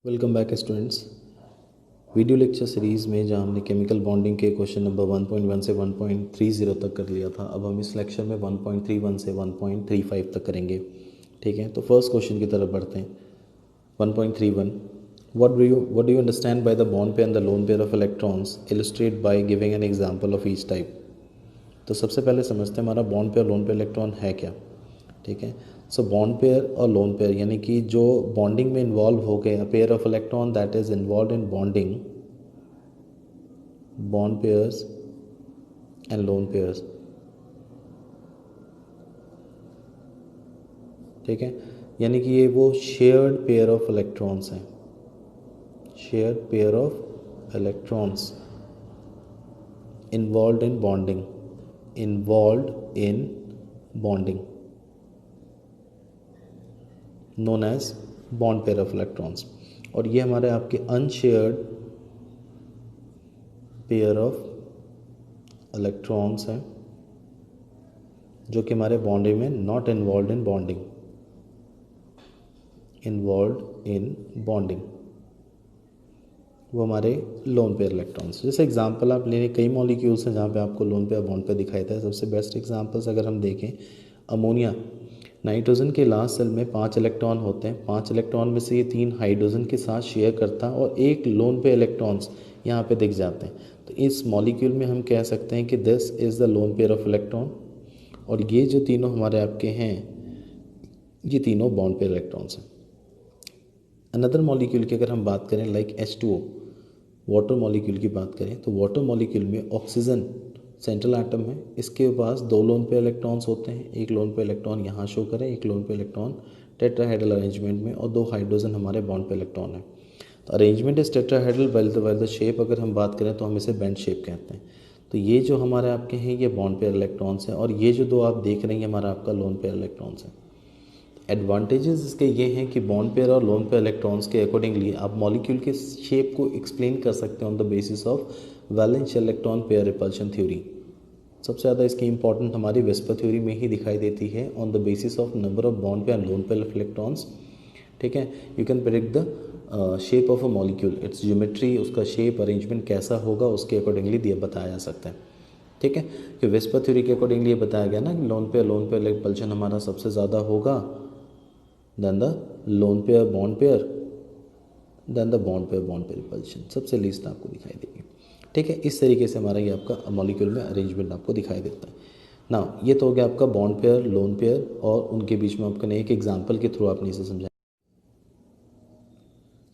Welcome back students. Video lecture series में जहाँ हमने केमिकल बॉन्डिंग के क्वेश्चन नंबर 1.1 से 1.30 तक कर लिया था, अब हम इस लेक्चर में 1.31 से 1.35 तक करेंगे। ठीक है, तो फर्स्ट क्वेश्चन की तरफ बढ़ते हैं। 1.31, what do you understand by the bond pair and the lone pair of electrons? Illustrate by giving an example of each type. तो सबसे पहले समझते हैं हमारा bond pair lone pair electron है क्या। ठीक है, सो बॉन्ड पेयर और लोन पेयर यानी कि जो बॉन्डिंग में इन्वॉल्व हो गए, pair of electron that is involve in bonding, bond pairs and lone pairs. ठीक है, यानी कि ये वो शेयर्ड पेयर ऑफ इलेक्ट्रॉन्स हैं, shared pair of electrons involve in bonding, involve in bonding known as bond pair of electrons. और ये हमारे आपके अनशेयर्ड पेयर ऑफ इलेक्ट्रॉन्स हैं जो कि हमारे बॉन्डिंग में not involve in bonding, involve in bonding, वो हमारे लोन पेयर इलेक्ट्रॉन्स। जैसे एग्जांपल आप लेने, कई मॉलिक्यूल्स हैं जहाँ पे आपको लोन पेयर बॉन्ड पेयर दिखाई देता है। सबसे बेस्ट एग्जांपल्स अगर हम देखें, अमोनिया, नाइट्रोजन के लास्ट सेल में 5 इलेक्ट्रॉन होते हैं, 5 इलेक्ट्रॉन में से ये 3 हाइड्रोजन के साथ शेयर करता है और एक लोन पेयर इलेक्ट्रॉन्स यहाँ पे दिख जाते हैं। तो इस मॉलिक्यूल में हम कह सकते हैं कि this is the lone pair of electron, और ये जो तीनों हमारे आपके हैं ये तीनों बॉन्ड पेयर इलेक्ट्रॉन्स हैं। अनदर मॉलिक्यूल की अगर हम बात करें लाइक H2O, वाटर मॉलिक्यूल की बात करें तो वाटर मॉलिक्यूल में ऑक्सीजन सेंट्रल एटम है, इसके पास 2 लोन पेयर इलेक्ट्रॉन्स होते हैं, एक लोन पेयर इलेक्ट्रॉन यहाँ शो करें, एक loan pair electron tetrahedral arrangement में, और 2 हाइड्रोजन हमारे बॉन्ड पेयर इलेक्ट्रॉन है। तो arrangement is tetrahedral, well the shape अगर हम बात करें तो हम इसे बेंड शेप कहते हैं। तो ये जो हमारे आपके हैं ये बॉन्ड पेयर इलेक्ट्रॉन्स हैं, और ये जो 2 आप देख रहे हैं हमारा आपका लोन पेयर इलेक्ट्रॉन्स है। एडवांटेजेस इसके ये हैं कि बॉन्ड पेयर और लोन पेयर इलेक्ट्रॉन्स के अकॉर्डिंगली आप मॉलिक्यूल के शेप को एक्सप्लेन कर सकते हैं on the basis of valence electron pair repulsion theory. सबसे ज़्यादा इसकी इंपॉर्टेंट हमारी वेस्पर थ्योरी में ही दिखाई देती है on the basis of number of bond pair and lone pair of electrons. ठीक है, you can predict the shape of a molecule, it's geometry, उसका शेप अरेंजमेंट कैसा होगा उसके अकॉर्डिंगली दिया बताया जा सकता है। ठीक है, कि वेस्पर थ्योरी के अकॉर्डिंगली ये बताया गया ना कि लोन पेयर रिपल्शन हमारा सबसे ज़्यादा होगा then the lone pair bond pair, then the bond pair repulsion सबसे लीस्ट आपको दिखाई देगी। ठीक है, इस तरीके से हमारा ये आपका मॉलिक्यूल में अरेंजमेंट आपको दिखाई देता है ना। ये तो हो गया आपका बॉन्ड पेयर लोन पेयर, और उनके बीच में आपको एक एग्जांपल के थ्रू आपने इसे समझाया।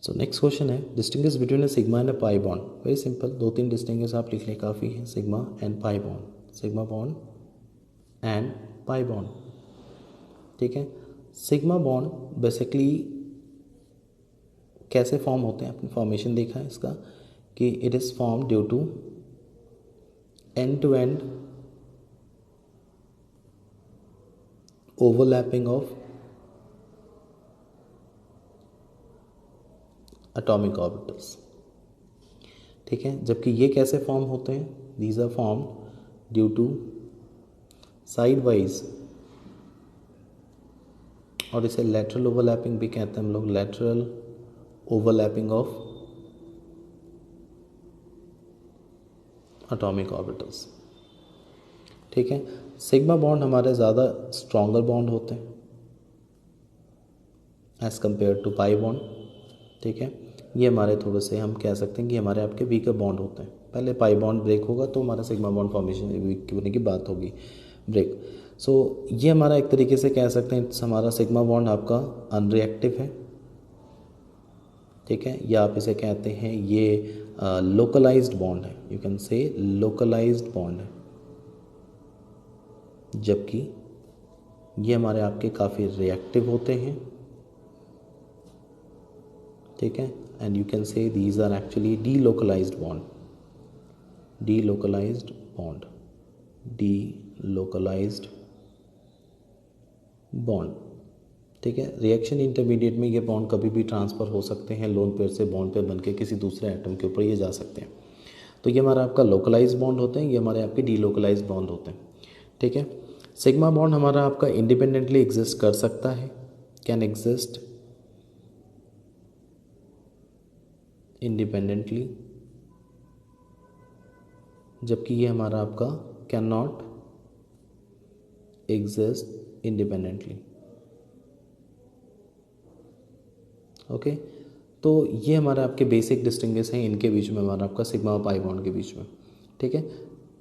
सो नेक्स्ट क्वेश्चन है, distinguish between a sigma and a pi bond. Very simple, 2-3 distinguish आप लिख लें काफ़ी है, sigma and pi bond, sigma bond and pi bond. ठीक है, सिग्मा बॉन्ड बेसिकली कैसे फॉर्म होते हैं, आपने फॉर्मेशन देखा है इसका कि it is form due to end to end overlapping of atomic orbitals. ठीक है, जबकि ये कैसे फॉर्म होते हैं, these are form due to side wise, और इसे लेटरल ओवरलैपिंग भी कहते हैं हम लोग, lateral overlapping of atomic orbitals. ठीक है, सिग्मा बॉन्ड हमारे ज़्यादा स्ट्रॉन्गर बॉन्ड होते हैं as compare to pi bond. ठीक है, ये हमारे थोड़े से हम कह सकते हैं कि हमारे आपके वीकर बॉन्ड होते हैं। पहले पाई बॉन्ड ब्रेक होगा तो हमारा सिग्मा बॉन्ड फॉर्मेशन वीक होने की बात होगी, ब्रेक। सो ये हमारा एक तरीके से कह सकते हैं हमारा सिग्मा बॉन्ड आपका अनरिएक्टिव है। ठीक है, या आप इसे कहते हैं ये लोकलाइज्ड बॉन्ड है, you can say localized bond है, जबकि ये हमारे आपके काफ़ी रिएक्टिव होते हैं। ठीक है, and you can say these are actually delocalized bond, delocalized bond, delocalized bond. ठीक है, रिएक्शन इंटरमीडिएट में ये बॉन्ड कभी भी ट्रांसफ़र हो सकते हैं, लोन पेयर से बॉन्ड पेयर बनके किसी दूसरे एटम के ऊपर ये जा सकते हैं। तो ये हमारा आपका लोकलाइज्ड बॉन्ड होते हैं, ये हमारे आपके डीलोकलाइज्ड बॉन्ड होते हैं। ठीक है, सिग्मा बॉन्ड हमारा आपका इंडिपेंडेंटली एग्जिस्ट कर सकता है, कैन एग्जिस्ट इंडिपेंडेंटली, जबकि ये हमारा आपका can not exist independently. Okay, तो ये हमारे आपके बेसिक डिस्टिंग्विश हैं इनके बीच में, हमारा आपका सिग्मा और पाई बॉन्ड के बीच में। ठीक है,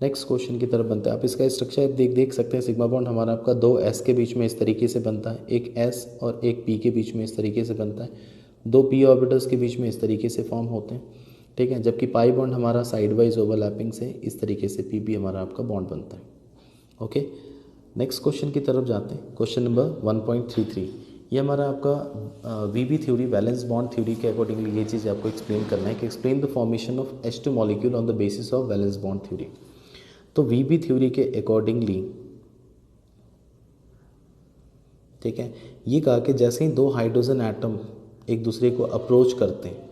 नेक्स्ट क्वेश्चन की तरफ बनता है। आप इसका स्ट्रक्चर देख सकते हैं। सिग्मा बॉन्ड हमारा आपका दो एस के बीच में इस तरीके से बनता है, एक एस और एक पी के बीच में इस तरीके से बनता है, दो पी ऑर्बिटल्स के बीच में इस तरीके से फॉर्म होते हैं। ठीक है, जबकि पाई बॉन्ड हमारा साइड वाइज ओवरलैपिंग से इस तरीके से पी भी हमारा आपका बॉन्ड बनता है। ओके, नेक्स्ट क्वेश्चन की तरफ जाते हैं। क्वेश्चन नंबर 1.33, ये हमारा आपका वीबी थ्योरी, वैलेंस बॉन्ड थ्योरी के अकॉर्डिंगली ये चीज़ आपको एक्सप्लेन करना है कि explain the formation of H2 molecule on the basis of valence bond theory. तो वीबी थ्योरी के अकॉर्डिंगली, ठीक है, ये कहा कि जैसे ही दो हाइड्रोजन एटम एक दूसरे को अप्रोच करते हैं,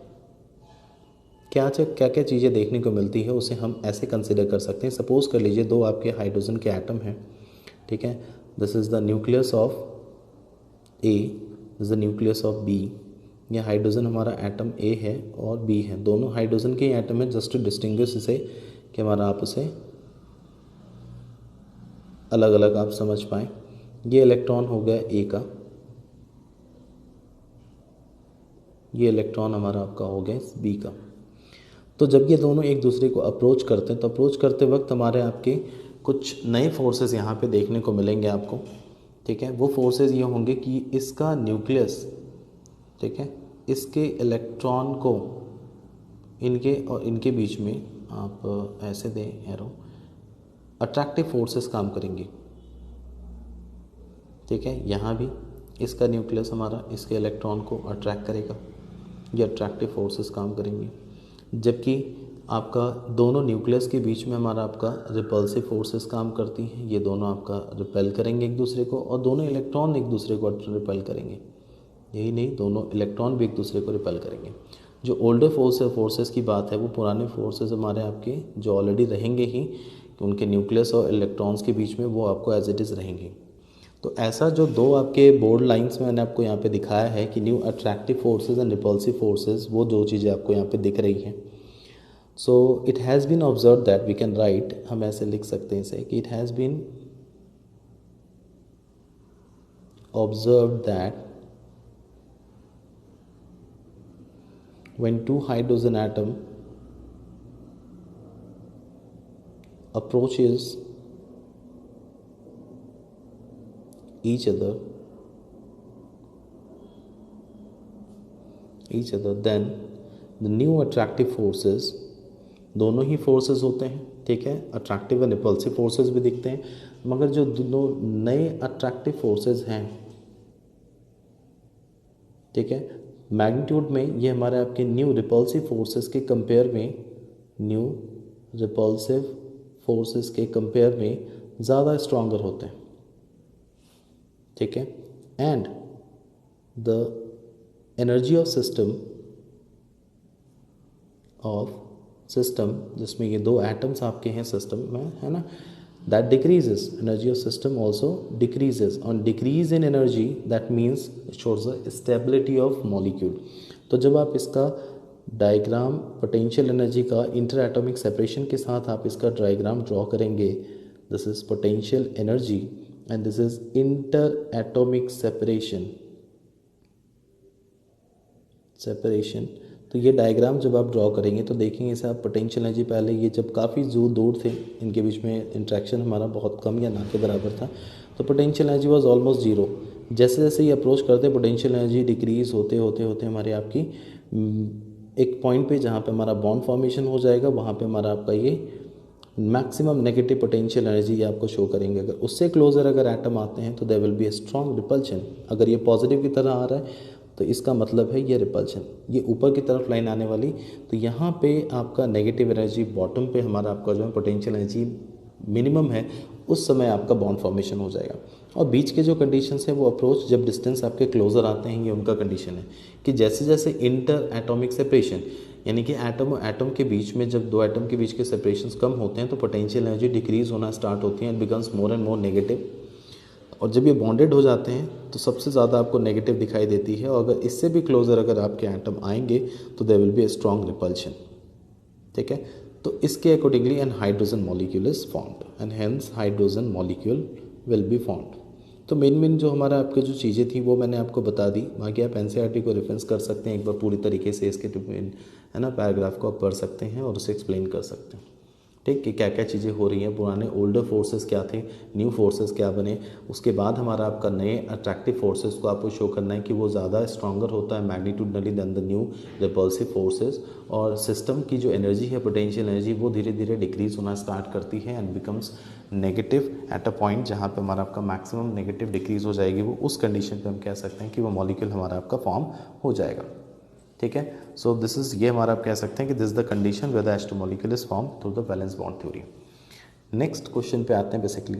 क्या क्या चीज़ें देखने को मिलती है उसे हम ऐसे कंसिडर कर सकते हैं। सपोज कर लीजिए दो आपके हाइड्रोजन के एटम हैं, ठीक है, this is the nucleus of A, this is the nucleus of B. ये हाइड्रोजन हमारा एटम ए है और बी है, दोनों हाइड्रोजन के एटम है, जस्ट टू डिस्टिंग्विश इसे कि हमारा आप उसे अलग अलग आप समझ पाएँ। ये इलेक्ट्रॉन हो गया ए का, ये इलेक्ट्रॉन हमारा आपका हो गया बी का। तो जब ये दोनों एक दूसरे को अप्रोच करते हैं तो अप्रोच करते वक्त हमारे आपके कुछ नए फोर्सेस यहाँ पे देखने को मिलेंगे आपको। ठीक है, वो फोर्सेस ये होंगे कि इसका न्यूक्लियस, ठीक है, इसके इलेक्ट्रॉन को इनके और इनके बीच में आप ऐसे दें एरो, अट्रैक्टिव फोर्सेस काम करेंगे। ठीक है, यहाँ भी इसका न्यूक्लियस हमारा इसके इलेक्ट्रॉन को अट्रैक्ट करेगा, ये अट्रैक्टिव फोर्सेस काम करेंगे। जबकि आपका दोनों न्यूक्लियस के बीच में हमारा आपका रिपल्सिव फोर्सेस काम करती हैं, ये दोनों आपका रिपेल करेंगे एक दूसरे को, और दोनों इलेक्ट्रॉन एक दूसरे को रिपेल करेंगे। यही नहीं, दोनों इलेक्ट्रॉन भी एक दूसरे को रिपेल करेंगे। जो ओल्डर फोर्सेस की बात है वो पुराने फोर्सेस हमारे आपके जो ऑलरेडी रहेंगे ही, उनके न्यूक्लियस और इलेक्ट्रॉन्स के बीच में वो आपको एज इट इज़ रहेंगे। तो ऐसा जो दो आपके बोर्ड लाइंस में मैंने आपको यहाँ पे दिखाया है कि new attractive forces and repulsive forces, वो दो चीज़ें आपको यहाँ पे दिख रही हैं। So it has been observe that, we can write, हम ऐसे लिख सकते हैं इसे कि it has been observe that when two hydrogen atom approaches each other then the new attractive forces, दोनों ही फोर्सेस होते हैं, ठीक है, अट्रैक्टिव और रिपल्सिव फोर्सेस भी दिखते हैं, मगर जो दोनों नए अट्रैक्टिव फोर्सेस हैं, ठीक है, मैग्नीट्यूड में ये हमारे आपके न्यू रिपल्सिव फोर्सेस के कंपेयर में, न्यू रिपल्सिव फोर्सेस के कंपेयर में ज़्यादा स्ट्रॉन्गर होते हैं। ठीक है, and the energy of system जिसमें ये दो एटम्स आपके हैं सिस्टम में, है ना, that decreases, energy of system also decreases, on decrease in energy that means it shows the stability of molecule। तो जब आप इसका डायग्राम पोटेंशियल एनर्जी का इंटर एटॉमिक सेपरेशन के साथ आप इसका डायग्राम ड्रॉ करेंगे, this is potential energy and this is inter atomic separation. तो ये डायग्राम जब आप ड्रॉ करेंगे तो देखेंगे इसे आप पोटेंशियल एनर्जी, पहले ये जब काफ़ी दूर थे, इनके बीच में इंट्रैक्शन हमारा बहुत कम या ना के बराबर था, तो potential energy was almost zero. जैसे जैसे ये अप्रोच करते पोटेंशियल एनर्जी डिक्रीज होते होते हमारे आपकी एक पॉइंट पे जहाँ पे हमारा बॉन्ड फॉर्मेशन हो जाएगा, वहाँ पे हमारा आपका ये मैक्सिमम नेगेटिव पोटेंशियल एनर्जी ये आपको शो करेंगे। अगर उससे क्लोजर अगर एटम आते हैं तो there will be a strong repulsion. अगर ये पॉजिटिव की तरह आ रहा है तो इसका मतलब है ये रिपल्शन, ये ऊपर की तरफ लाइन आने वाली, तो यहाँ पे आपका नेगेटिव एनर्जी बॉटम पे हमारा आपका जो है पोटेंशियल एनर्जी मिनिमम है, उस समय आपका बॉन्ड फॉर्मेशन हो जाएगा। और बीच के जो कंडीशंस है वो अप्रोच जब डिस्टेंस आपके क्लोजर आते हैं, ये उनका कंडीशन है कि जैसे जैसे इंटर एटॉमिक सेपरेशन, यानी कि एटम और एटम के बीच में जब दो एटम के बीच के सेपरेशंस कम होते हैं तो पोटेंशियल एनर्जी डिक्रीज होना स्टार्ट होती है, it becomes more and more negative. और जब ये बॉन्डेड हो जाते हैं तो सबसे ज़्यादा आपको नेगेटिव दिखाई देती है, और अगर इससे भी क्लोज़र अगर आपके एटम आएंगे तो there will be a strong repulsion. ठीक है, तो इसके accordingly an hydrogen molecule is formed and hence hydrogen molecule will be formed. तो मेन जो हमारा आपके जो चीज़ें थी वो मैंने आपको बता दी। बाकी आप एनसीईआरटी को रेफरेंस कर सकते हैं, एक बार पूरी तरीके से इसके है ना पैराग्राफ को आप पढ़ सकते हैं और उसे एक्सप्लेन कर सकते हैं। ठीक, कि क्या क्या चीज़ें हो रही हैं, पुराने ओल्डर फोर्सेस क्या थे, न्यू फोर्सेस क्या बने, उसके बाद हमारा आपका नए अट्रैक्टिव फोर्सेस को आपको शो करना है कि वो ज़्यादा स्ट्रॉन्गर होता है magnitudinally than the new repulsive forces, और सिस्टम की जो एनर्जी है, पोटेंशियल एनर्जी, वो धीरे धीरे डिक्रीज होना स्टार्ट करती है and becomes negative at a point जहाँ पे हमारा आपका मैक्सिमम नेगेटिव डिक्रीज हो जाएगी। वो उस कंडीशन पे हम कह सकते हैं कि वो मॉलिक्यूल हमारा आपका फॉर्म हो जाएगा। ठीक है, सो दिस इज, ये हमारा आप कह सकते हैं कि this is the condition where the H2 molecule is form through the valence bond theory. Next question पे आते हैं basically.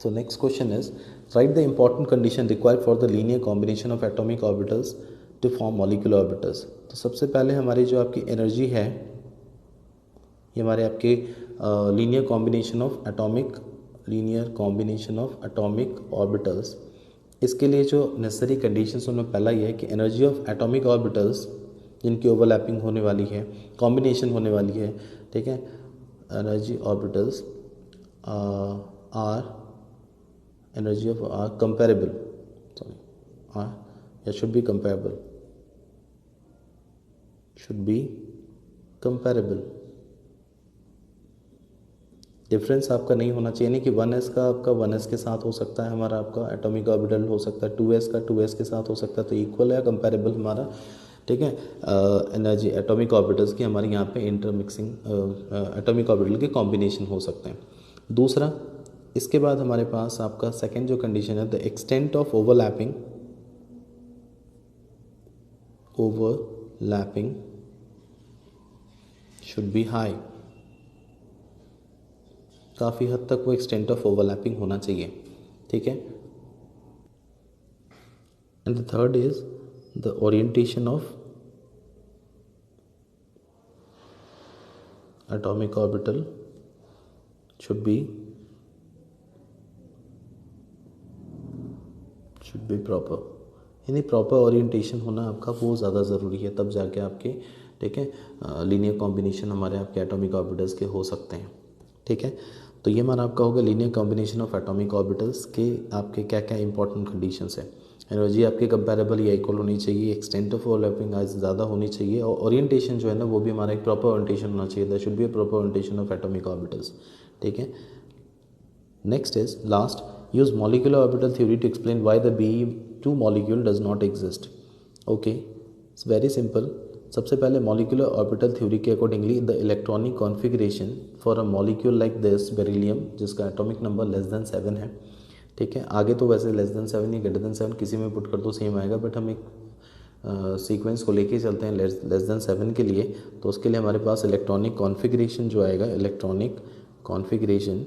So next question is right the important condition required for the linear combination of atomic orbitals to form molecular orbitals. तो सबसे पहले हमारी जो आपकी energy है, ये हमारे आपके linear combination of atomic orbitals, इसके लिए जो नेसेसरी कंडीशंस उनमें पहला ये है कि एनर्जी ऑफ एटॉमिक ऑर्बिटल्स जिनकी ओवरलैपिंग होने वाली है, कॉम्बिनेशन होने वाली है, ठीक है, energy orbitals are energy of are comparable, sorry are या शुड बी कंपेरेबल। डिफरेंस आपका नहीं होना चाहिए, नहीं कि 1s का आपका 1s के साथ हो सकता है, हमारा आपका एटॉमिक ऑर्बिटल हो सकता है 2s का 2s के साथ हो सकता है, तो इक्वल है, कंपेरेबल हमारा। ठीक है, एनर्जी एटॉमिक ऑर्बिटल्स की हमारे यहाँ पे इंटरमिक्सिंग एटॉमिक ऑर्बिटल के कॉम्बिनेशन हो सकते हैं। दूसरा, इसके बाद हमारे पास आपका सेकेंड जो कंडीशन है, the extent of overlapping should be high. काफ़ी हद तक वो एक्सटेंट ऑफ ओवरलैपिंग होना चाहिए। ठीक है, and the third is the orientation of atomic orbital should be proper, यानी प्रॉपर ओरिएंटेशन होना आपका वो ज़्यादा ज़रूरी है, तब जाके आपके, ठीक है, लीनियर कॉम्बिनेशन हमारे आपके एटॉमिक ऑर्बिटल्स के हो सकते हैं। ठीक है, तो ये हमारा आपका होगा linear combination of atomic orbitals के आपके क्या क्या इंपॉर्टेंट कंडीशंस है। एनर्जी आपके कंपेरेबल या इक्वल होनी चाहिए, एक्सटेंट ऑफ ओवरलैपिंग ज़्यादा होनी चाहिए, और ओरिएंटेशन जो है ना वो भी हमारा एक प्रॉपर ओरिएंटेशन होना चाहिए, that should be a proper orientation of atomic orbitals. ठीक है, next is last, use molecular orbital theory to explain why the Be2 molecule does not exist. Okay, it's very simple. सबसे पहले molecular orbital theory के accordingly the electronic configuration for a molecule like this beryllium जिसका atomic number less than 7 है, ठीक है, आगे तो वैसे less than 7 या greater than 7 किसी में पुट कर दो सेम आएगा, बट हम एक सीक्वेंस को लेके चलते हैं लेस देन 7 के लिए, तो उसके लिए हमारे पास इलेक्ट्रॉनिक कॉन्फ़िगरेशन जो आएगा, electronic configuration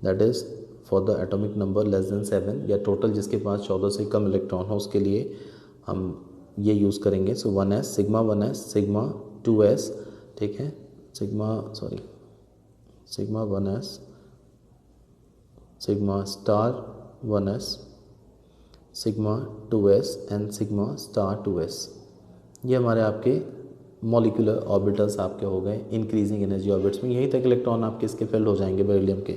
that is for the atomic number less than 7 या टोटल जिसके पास 14 से कम इलेक्ट्रॉन हो, उसके लिए हम ये यूज़ करेंगे। सो 1s sigma 1s sigma 2s, ठीक है, sigma 1s sigma star 1s sigma 2s and sigma star 2s, ये हमारे आपके मॉलिक्यूलर ऑर्बिटल्स आपके हो गए इंक्रीजिंग एनर्जी ऑर्बिट्स में। यहीं तक इलेक्ट्रॉन आपके इसके फिल हो जाएंगे बेरिलियम के,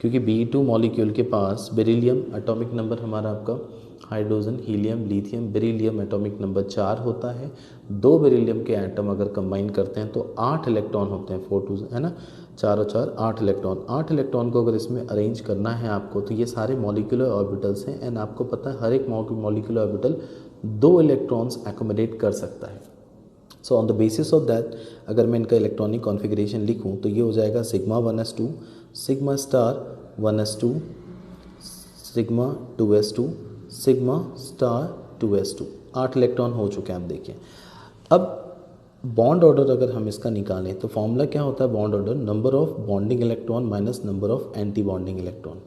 क्योंकि Be2 मॉलिक्यूल के पास बेरिलियम एटॉमिक नंबर हमारा आपका hydrogen, helium, lithium, beryllium atomic number 4 होता है। 2 बेरिलियम के एटम अगर कंबाइन करते हैं तो 8 इलेक्ट्रॉन होते हैं, 4 2 है ना, 4 और 4 8 इलेक्ट्रॉन। 8 इलेक्ट्रॉन को अगर इसमें अरेंज करना है आपको, तो ये सारे मॉलिक्यूलर ऑर्बिटल्स हैं, एंड आपको पता है हर एक मॉलिक्यूलर ऑर्बिटल 2 इलेक्ट्रॉन्स एकोमोडेट कर सकता है। So on the basis of that अगर मैं इनका इलेक्ट्रॉनिक कॉन्फ़िगरेशन लिखूं तो ये हो जाएगा sigma 1s2 sigma star 1s2 sigma 2s2 sigma star 2s2, 8 electron हो चुके हैं आप देखिए। अब बॉन्ड ऑर्डर अगर हम इसका निकालें तो फॉर्मूला क्या होता है bond order, number of bonding electron minus number of anti bonding electron.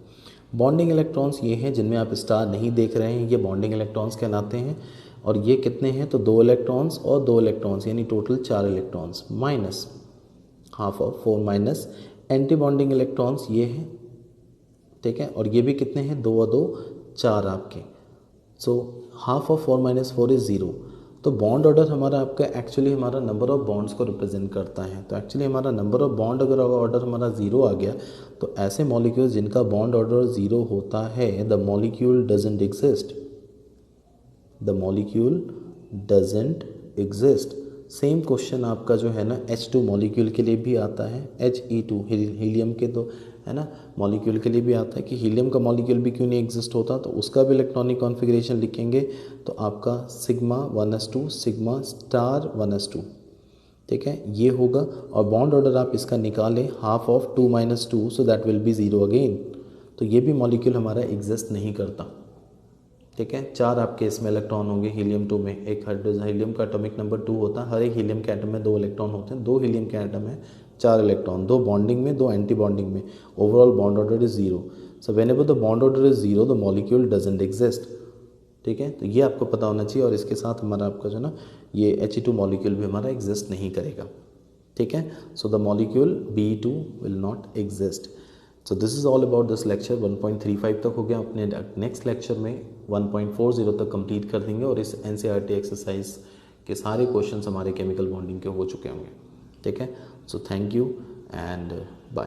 Bonding electrons ये हैं जिनमें आप स्टार नहीं देख रहे हैं, ये बॉन्डिंग इलेक्ट्रॉन्स कहलाते हैं। और ये कितने हैं, तो 2 इलेक्ट्रॉन्स और 2 इलेक्ट्रॉन्स यानी total 4 electrons minus half of 4 minus anti bonding electrons ये हैं ठीक है, और ये भी कितने हैं, 2 और 2 4 आपके। So half of 4 minus 4 is 0। तो बॉन्ड ऑर्डर हमारा आपका एक्चुअली हमारा नंबर ऑफ बॉन्ड्स को रिप्रेजेंट करता है। तो एक्चुअली हमारा नंबर ऑफ बॉन्ड अगर ऑर्डर हमारा 0 आ गया तो ऐसे मॉलिक्यूल्स जिनका बॉन्ड ऑर्डर 0 होता है, the molecule doesn't exist, the molecule doesn't exist. Same question आपका जो है ना H2 मॉलिक्यूल के लिए भी आता है, He2 हीलियम के तो है ना मॉलिक्यूल के लिए भी आता है कि हीलियम का मॉलिक्यूल भी क्यों नहीं एग्जिस्ट होता, तो उसका भी इलेक्ट्रॉनिक कॉन्फ़िगरेशन लिखेंगे तो आपका sigma 1s2 sigma star 1s2, ठीक है, ये होगा। और बॉन्ड ऑर्डर आप इसका निकालें half of 2 minus 2, so that will be 0 again. तो ये भी मॉलिक्यूल हमारा एग्जिस्ट नहीं करता, ठीक है। 4 आपके इसमें इलेक्ट्रॉन होंगे हीलियम 2 में। एक हीलियम का एटॉमिक नंबर 2 होता है, हर एक हीलियम के एटम में 2 इलेक्ट्रॉन होते हैं। 2 हीलियम के एटम में 4 इलेक्ट्रॉन, 2 बॉन्डिंग में 2 एंटी बॉन्डिंग में। Overall bond order is 0। So when ever the bond order is 0 the molecule doesn't exist, ठीक है। तो ये आपको पता होना चाहिए। और इसके साथ हमारा आपका जो ना ये He2 मॉलिक्यूल भी हमारा एग्जिस्ट नहीं करेगा, ठीक है। So the molecule Be2 will not exist. So this is all about this lecture. 1.35 तक हो गया, अपने नेक्स्ट लेक्चर में 1.40 तक कंप्लीट कर देंगे और इस NCERT एक्सरसाइज के सारे क्वेश्चंस हमारे केमिकल बॉन्डिंग के हो चुके होंगे, ठीक है। So thank you and bye.